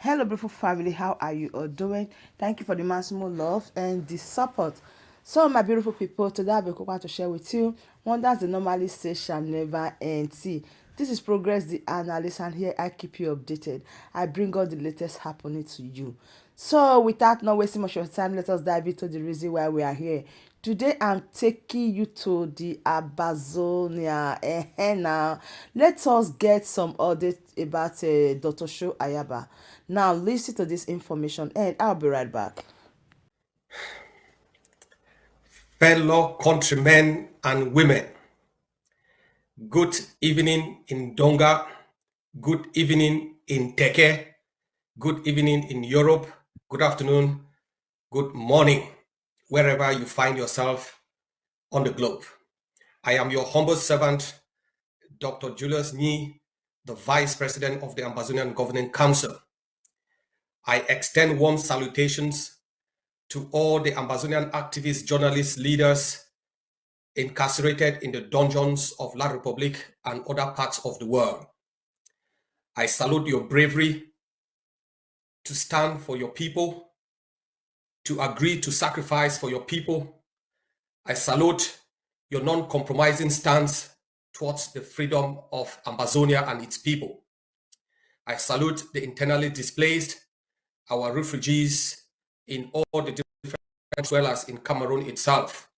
Hello, beautiful family. How are you all doing? Thank you for the maximum love and the support. So, my beautiful people, today I'll be going to share with you wonders the normally say shall never end. See, this is Progress the Analyst, and here I keep you updated. I bring all the latest happening to you. So, without not wasting much of your time, let us dive into the reason why we are here. Today, I'm taking you to the Ambazonia. Now, let us get some updates about Dr. Sho Ayaba. Now, listen to this information, and I'll be right back. Fellow countrymen and women, good evening in Donga, good evening in Teke, good evening in Europe, good afternoon, good morning, wherever you find yourself on the globe. I am your humble servant, Dr. Julius Nyi, the Vice President of the Ambazonian Governing Council. I extend warm salutations to all the Ambazonian activists, journalists, leaders, incarcerated in the dungeons of La Republique and other parts of the world. I salute your bravery to stand for your people, to agree to sacrifice for your people. I salute your non-compromising stance towards the freedom of Ambazonia and its people. I salute the internally displaced, our refugees in all the different, as well as in Cameroon itself.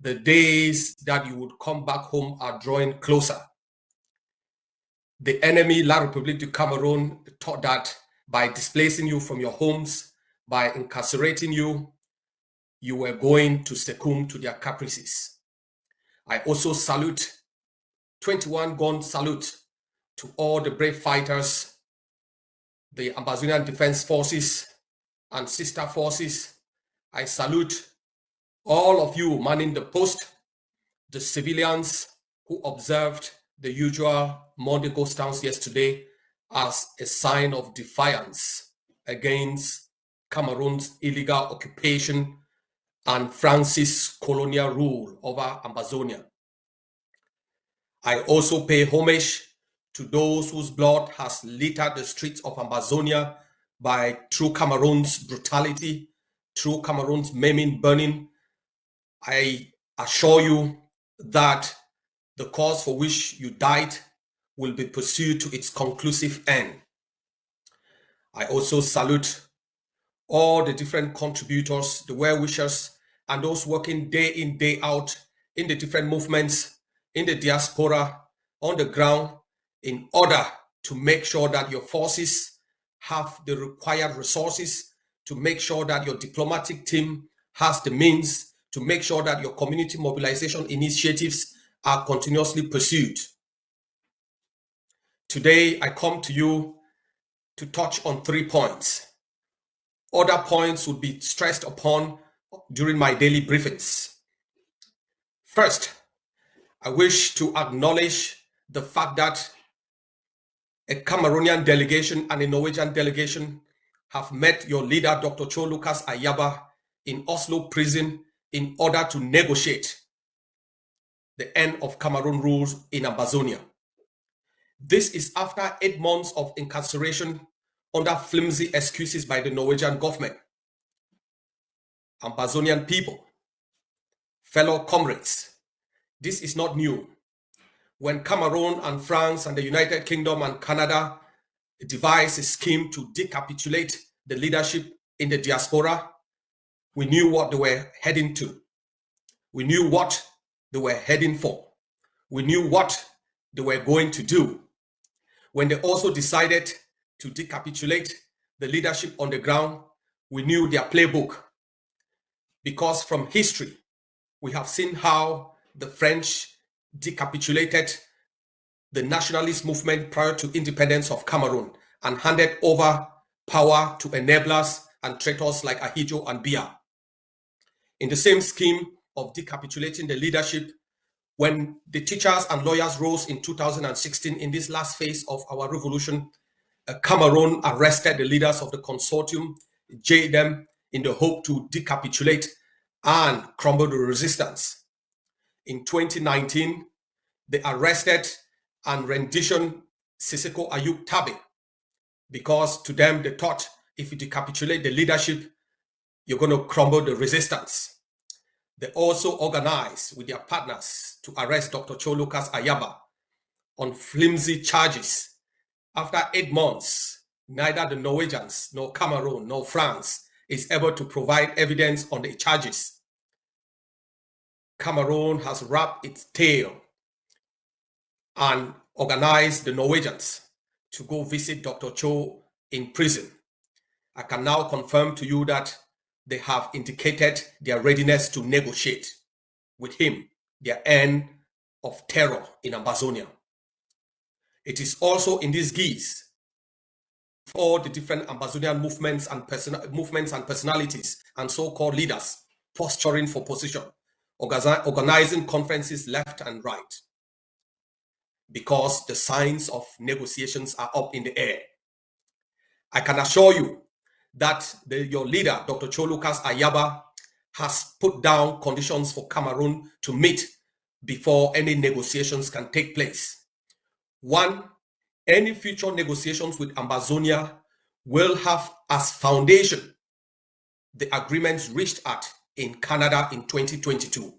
The days that you would come back home are drawing closer. The enemy, La République du Cameroon, thought that by displacing you from your homes, by incarcerating you, you were going to succumb to their caprices. I also salute 21 gun salute to all the brave fighters, the Ambazonian Defense Forces and sister forces. I salute all of you manning the post, the civilians who observed the usual Monday ghost towns yesterday as a sign of defiance against Cameroon's illegal occupation and France's colonial rule over Ambazonia. I also pay homage to those whose blood has littered the streets of Ambazonia through Cameroon's brutality, through Cameroon's maiming, burning. I assure you that the cause for which you died will be pursued to its conclusive end. I also salute all the different contributors, the well-wishers, and those working day in, day out in the different movements, in the diaspora, on the ground, in order to make sure that your forces have the required resources, to make sure that your diplomatic team has the means, to make sure that your community mobilization initiatives are continuously pursued. Today, I come to you to touch on 3 points. Other points would be stressed upon during my daily briefings. First, I wish to acknowledge the fact that a Cameroonian delegation and a Norwegian delegation have met your leader, Dr. Cho Lucas Ayaba, in Oslo prison in order to negotiate the end of Cameroon rules in Ambazonia. This is after 8 months of incarceration under flimsy excuses by the Norwegian government. Ambazonian people, fellow comrades, this is not new. When Cameroon and France and the United Kingdom and Canada devised a scheme to decapitulate the leadership in the diaspora, we knew what they were heading to. We knew what they were heading for. We knew what they were going to do. When they also decided to decapitulate the leadership on the ground, we knew their playbook. Because from history, we have seen how the French decapitulated the nationalist movement prior to independence of Cameroon and handed over power to enablers and traitors like Ahidjo and Biya. In the same scheme of decapitulating the leadership, when the teachers and lawyers rose in 2016 in this last phase of our revolution, Cameroon arrested the leaders of the consortium, jailed them in the hope to decapitulate and crumble the resistance. In 2019, they arrested and renditioned Siseko Ayub Tabe, because to them they thought if you decapitulate the leadership, you're going to crumble the resistance. They also organized with their partners to arrest Dr. Cholukas Ayaba on flimsy charges. After 8 months, neither the Norwegians, nor Cameroon, nor France is able to provide evidence on the charges. Cameroon has wrapped its tail and organized the Norwegians to go visit Dr. Cho in prison. I can now confirm to you that they have indicated their readiness to negotiate with him their end of terror in Ambazonia. It is also in this guise for the different Ambazonian movements and personalities and so-called leaders posturing for position, organizing conferences left and right, because the signs of negotiations are up in the air. I can assure you that your leader, Dr. Cholukas Ayaba, has put down conditions for Cameroon to meet before any negotiations can take place. One, any future negotiations with Ambazonia will have as foundation the agreements reached at in Canada in 2022.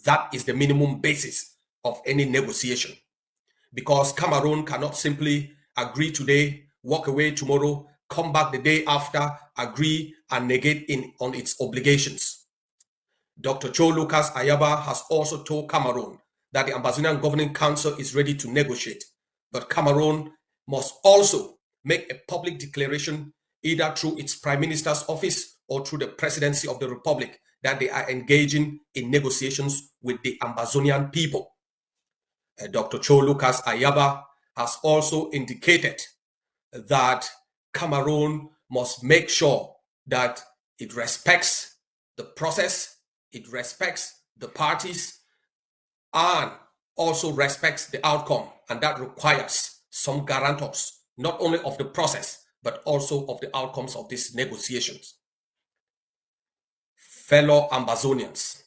That is the minimum basis of any negotiation, because Cameroon cannot simply agree today, walk away tomorrow, come back the day after, agree and negate on its obligations. Dr. Cholukas Ayaba has also told Cameroon that the Ambazonian Governing Council is ready to negotiate, but Cameroon must also make a public declaration either through its Prime Minister's office or through the Presidency of the Republic that they are engaging in negotiations with the Ambazonian people. Dr. Cholukas Ayaba has also indicated that Cameroon must make sure that it respects the process, it respects the parties, and also respects the outcome. And that requires some guarantors, not only of the process, but also of the outcomes of these negotiations. Fellow Ambazonians,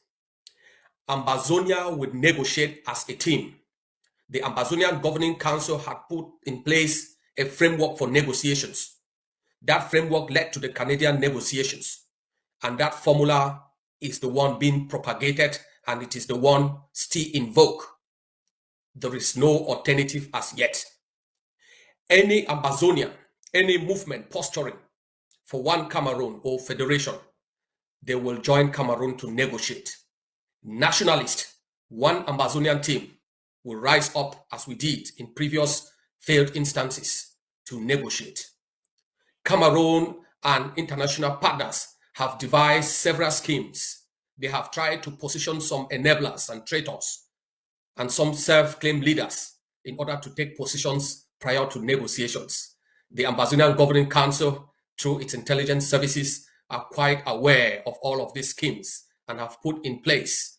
Ambazonia would negotiate as a team. The Ambazonian Governing Council had put in place a framework for negotiations. That framework led to the Canadian negotiations, and that formula is the one being propagated, and it is the one still in vogue. There is no alternative as yet. Any Ambazonian, any movement posturing for one Cameroon or federation, they will join Cameroon to negotiate. Nationalist, one Ambazonian team will rise up as we did in previous failed instances to negotiate. Cameroon and international partners have devised several schemes. They have tried to position some enablers and traitors and some self-claimed leaders in order to take positions prior to negotiations. The Ambazonian Governing Council, through its intelligence services, are quite aware of all of these schemes and have put in place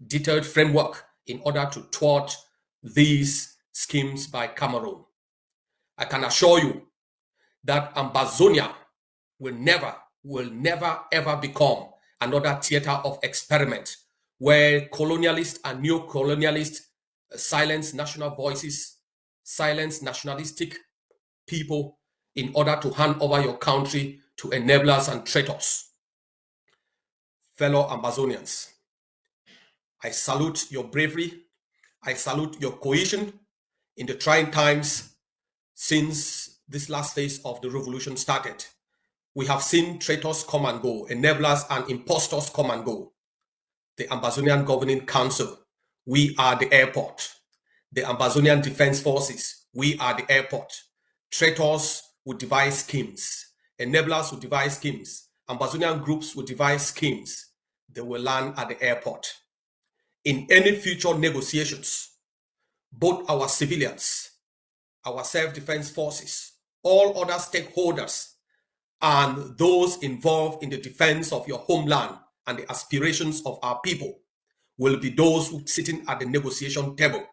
detailed framework in order to thwart these schemes by Cameroon. I can assure you that Ambazonia will never ever become another theater of experiment where colonialists and neo-colonialists silence national voices, silence nationalistic people in order to hand over your country to enablers and traitors. Fellow Ambazonians, I salute your bravery. I salute your cohesion in the trying times since this last phase of the revolution started. We have seen traitors come and go, enablers and impostors come and go. The Ambazonian Governing Council, we are the airport. The Ambazonian Defense Forces, we are the airport. Traitors would devise schemes. Enablers would devise schemes. Ambazonian groups would devise schemes. They will land at the airport. In any future negotiations, both our civilians, our self-defense forces, all other stakeholders, and those involved in the defense of your homeland and the aspirations of our people will be those who sitting at the negotiation table,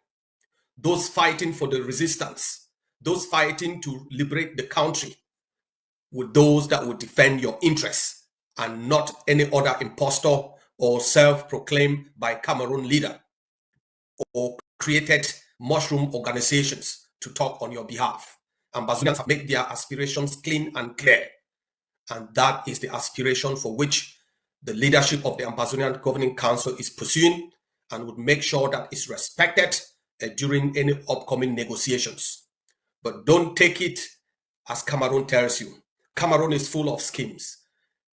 those fighting for the resistance, those fighting to liberate the country, with those that would defend your interests and not any other impostor or self-proclaimed by Cameroon leader or created mushroom organizations to talk on your behalf. Ambazonians have made their aspirations clean and clear. And that is the aspiration for which the leadership of the Ambazonian Governing Council is pursuing and would make sure that it's respected during any upcoming negotiations. But don't take it as Cameroon tells you. Cameroon is full of schemes.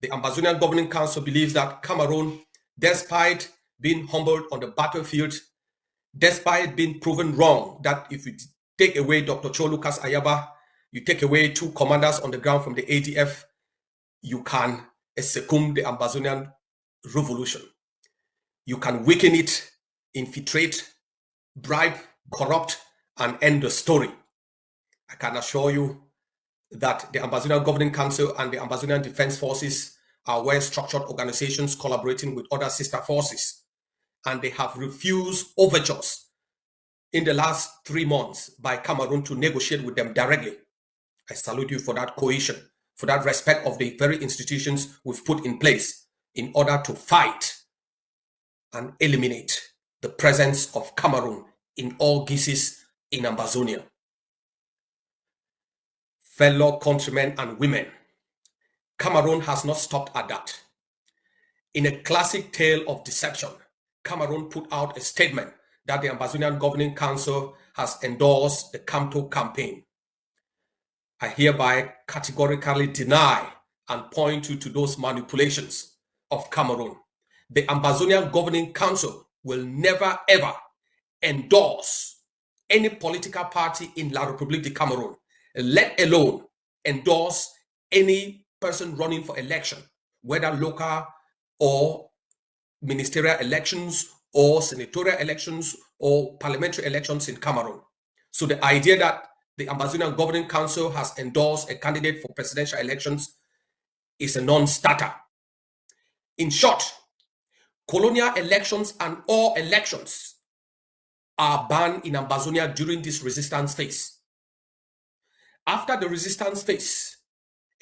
The Ambazonian Governing Council believes that Cameroon, despite being humbled on the battlefield, despite being proven wrong, that if you take away Dr. Cho Lucas Ayaba, you take away 2 commanders on the ground from the ADF, you can succumb the Ambazonian revolution. You can weaken it, infiltrate, bribe, corrupt, and end the story. I can assure you that the Ambazonian Governing Council and the Ambazonian Defense Forces are well-structured organizations collaborating with other sister forces, and they have refused overtures in the last 3 months by Cameroon to negotiate with them directly. I salute you for that cohesion, for that respect of the very institutions we've put in place in order to fight and eliminate the presence of Cameroon in all guises in Ambazonia. Fellow countrymen and women, Cameroon has not stopped at that. In a classic tale of deception, Cameroon put out a statement that the Ambazonian Governing Council has endorsed the Camto campaign. I hereby categorically deny and point you to those manipulations of Cameroon. The Ambazonian Governing Council will never ever endorse any political party in La République de Cameroon, let alone endorse any person running for election, whether local or ministerial elections or senatorial elections or parliamentary elections in Cameroon. So the idea that the Ambazonian Governing Council has endorsed a candidate for presidential elections is a non-starter. In short, colonial elections and all elections are banned in Ambazonia during this resistance phase. After the resistance phase,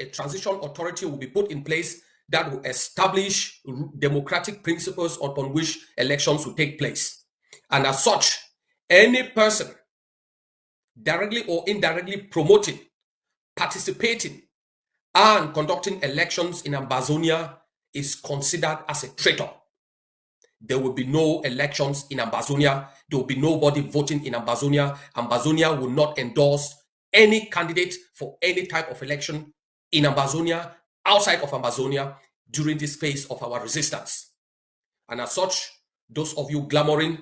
a transition authority will be put in place that will establish democratic principles upon which elections will take place. And as such, any person directly or indirectly promoting, participating, and conducting elections in Ambazonia is considered as a traitor. There will be no elections in Ambazonia. There will be nobody voting in Ambazonia. Ambazonia will not endorse any candidate for any type of election in Ambazonia, outside of Ambazonia, during this phase of our resistance. And as such, those of you clamoring,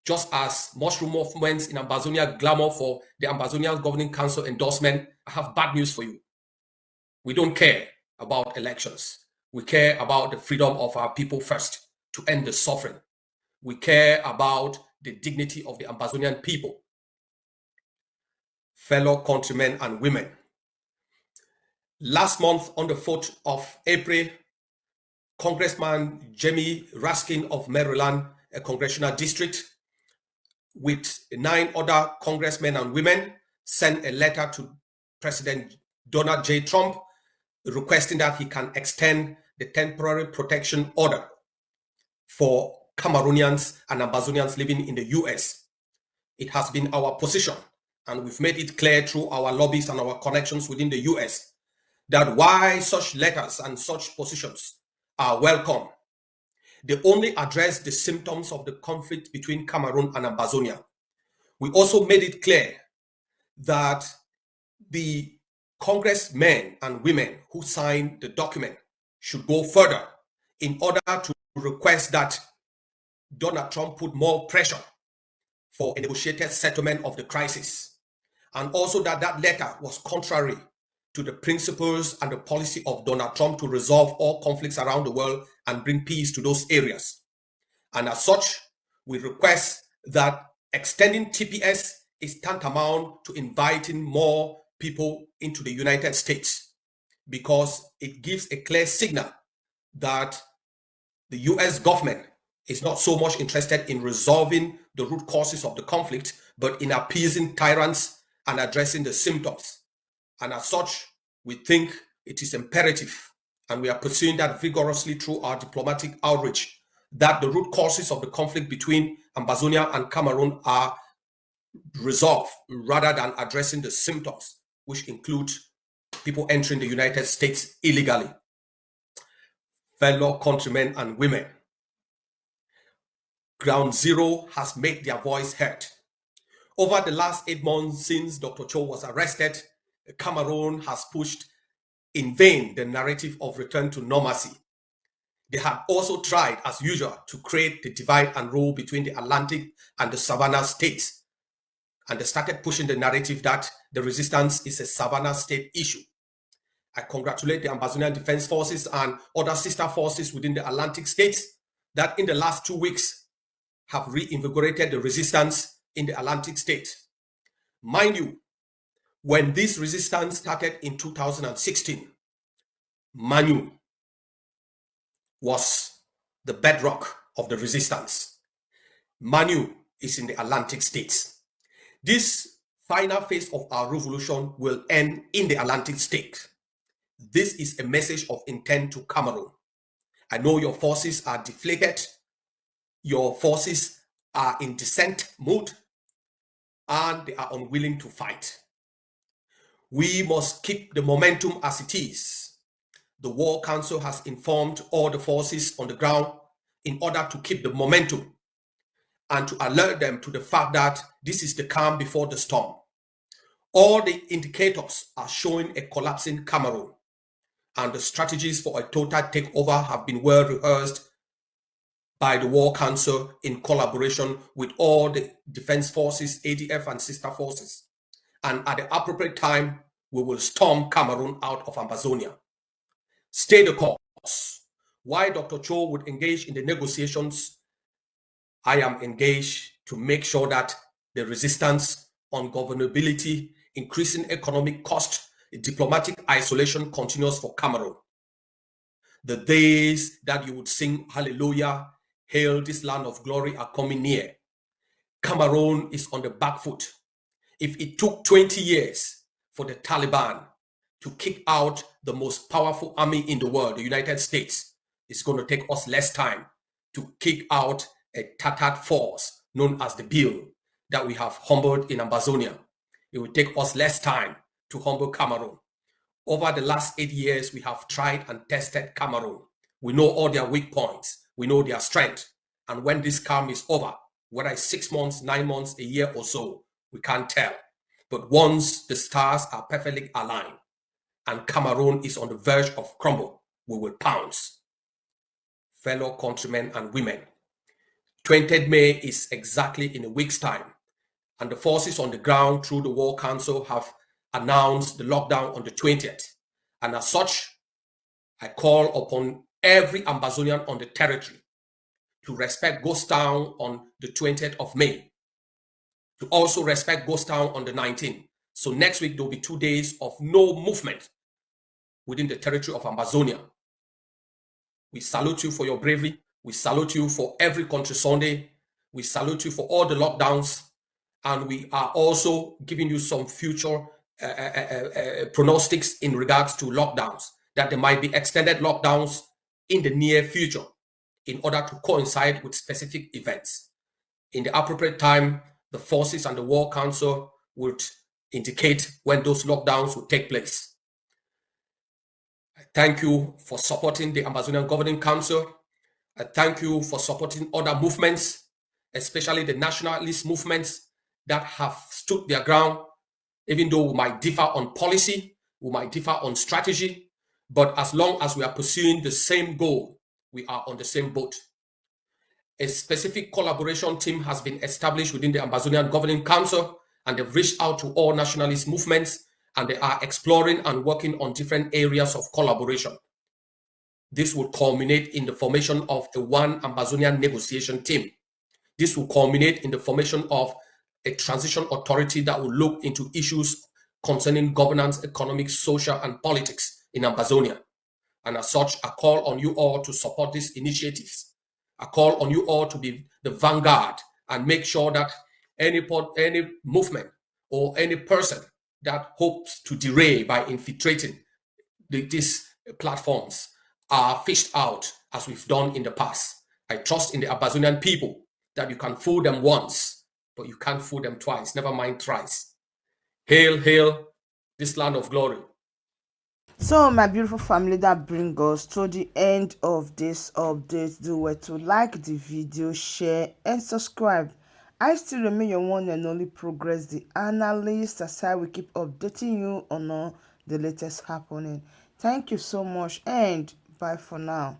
just as mushroom movements in Ambazonia clamor for the Ambazonian Governing Council endorsement, I have bad news for you. We don't care about elections. We care about the freedom of our people first, to end the suffering. We care about the dignity of the Ambazonian people. Fellow countrymen and women, last month on the 4th of April, Congressman Jamie Raskin of Maryland, a congressional district, with 9 other congressmen and women, sent a letter to President Donald J. Trump requesting that he can extend the temporary protection order for Cameroonians and Ambazonians living in the US. It has been our position, and we've made it clear through our lobbies and our connections within the US, that while such letters and such positions are welcome, they only address the symptoms of the conflict between Cameroon and Ambazonia. We also made it clear that the congressmen and women who signed the document should go further in order to request that Donald Trump put more pressure for a negotiated settlement of the crisis, and also that that letter was contrary to the principles and the policy of Donald Trump to resolve all conflicts around the world and bring peace to those areas. And as such, we request that extending TPS is tantamount to inviting more people into the United States, because it gives a clear signal that the US government is not so much interested in resolving the root causes of the conflict, but in appeasing tyrants and addressing the symptoms. And as such, we think it is imperative, and we are pursuing that vigorously through our diplomatic outreach, that the root causes of the conflict between Ambazonia and Cameroon are resolved rather than addressing the symptoms. which include people entering the United States illegally. Fellow countrymen and women, Ground Zero has made their voice heard. Over the last 8 months since Dr. Cho was arrested, Cameroon has pushed in vain the narrative of return to normalcy. They have also tried, as usual, to create the divide and rule between the Atlantic and the Savannah states. And they started pushing the narrative that the resistance is a Savannah state issue. I congratulate the Ambazonian Defense Forces and other sister forces within the Atlantic states that in the last 2 weeks have reinvigorated the resistance in the Atlantic states. Mind you, when this resistance started in 2016, Manu was the bedrock of the resistance. Manu is in the Atlantic states. This final phase of our revolution will end in the Atlantic states. This is a message of intent to Cameroon. I know your forces are deflated, your forces are in dissent mood, and they are unwilling to fight. We must keep the momentum as it is. The War Council has informed all the forces on the ground in order to keep the momentum and to alert them to the fact that this is the calm before the storm. All the indicators are showing a collapsing Cameroon, and the strategies for a total takeover have been well rehearsed by the War Council in collaboration with all the defense forces, ADF and sister forces. And at the appropriate time, we will storm Cameroon out of Ambazonia. Stay the course. Why Dr. Cho would engage in the negotiations, I am engaged to make sure that the resistance, ungovernability, increasing economic cost, diplomatic isolation continues for Cameroon. The days that you would sing hallelujah, hail this land of glory are coming near. Cameroon is on the back foot. If it took 20 years for the Taliban to kick out the most powerful army in the world, the United States, it's going to take us less time to kick out a tattered force known as the Bill that we have humbled in Ambazonia. It will take us less time to humble Cameroon. Over the last 8 years, we have tried and tested Cameroon. We know all their weak points. We know their strength. And when this calm is over, whether it's 6 months, 9 months, a year or so, we can't tell. But once the stars are perfectly aligned and Cameroon is on the verge of crumble, we will pounce. Fellow countrymen and women, 20th May is exactly in a week's time, and the forces on the ground through the War Council have announced the lockdown on the 20th. And as such, I call upon every Ambazonian on the territory to respect Ghost Town on the 20th of May, to also respect Ghost Town on the 19th. So next week, there will be 2 days of no movement within the territory of Ambazonia. We salute you for your bravery. We salute you for every country Sunday. We salute you for all the lockdowns. And we are also giving you some future pronostics in regards to lockdowns, that there might be extended lockdowns in the near future in order to coincide with specific events. In the appropriate time, the forces and the War Council would indicate when those lockdowns will take place. I thank you for supporting the Ambazonian Governing Council. I thank you for supporting other movements, especially the nationalist movements that have stood their ground, even though we might differ on policy, we might differ on strategy, but as long as we are pursuing the same goal, we are on the same boat. A specific collaboration team has been established within the Ambazonian Governing Council, and they've reached out to all nationalist movements, and they are exploring and working on different areas of collaboration. This will culminate in the formation of a one Ambazonian negotiation team. This will culminate in the formation of a transition authority that will look into issues concerning governance, economic, social, and politics in Ambazonia. And as such, I call on you all to support these initiatives. I call on you all to be the vanguard and make sure that any movement or any person that hopes to derail by infiltrating these platforms are fished out, as we've done in the past. I trust in the Ambazonian people that you can fool them once, but you can't fool them twice, never mind thrice. Hail, hail, this land of glory. So, my beautiful family, that brings us to the end of this update. Do well to like the video, share, and subscribe. I still remain your one and only Progress the Analyst, as I will keep updating you on all the latest happening. Thank you so much, and bye for now.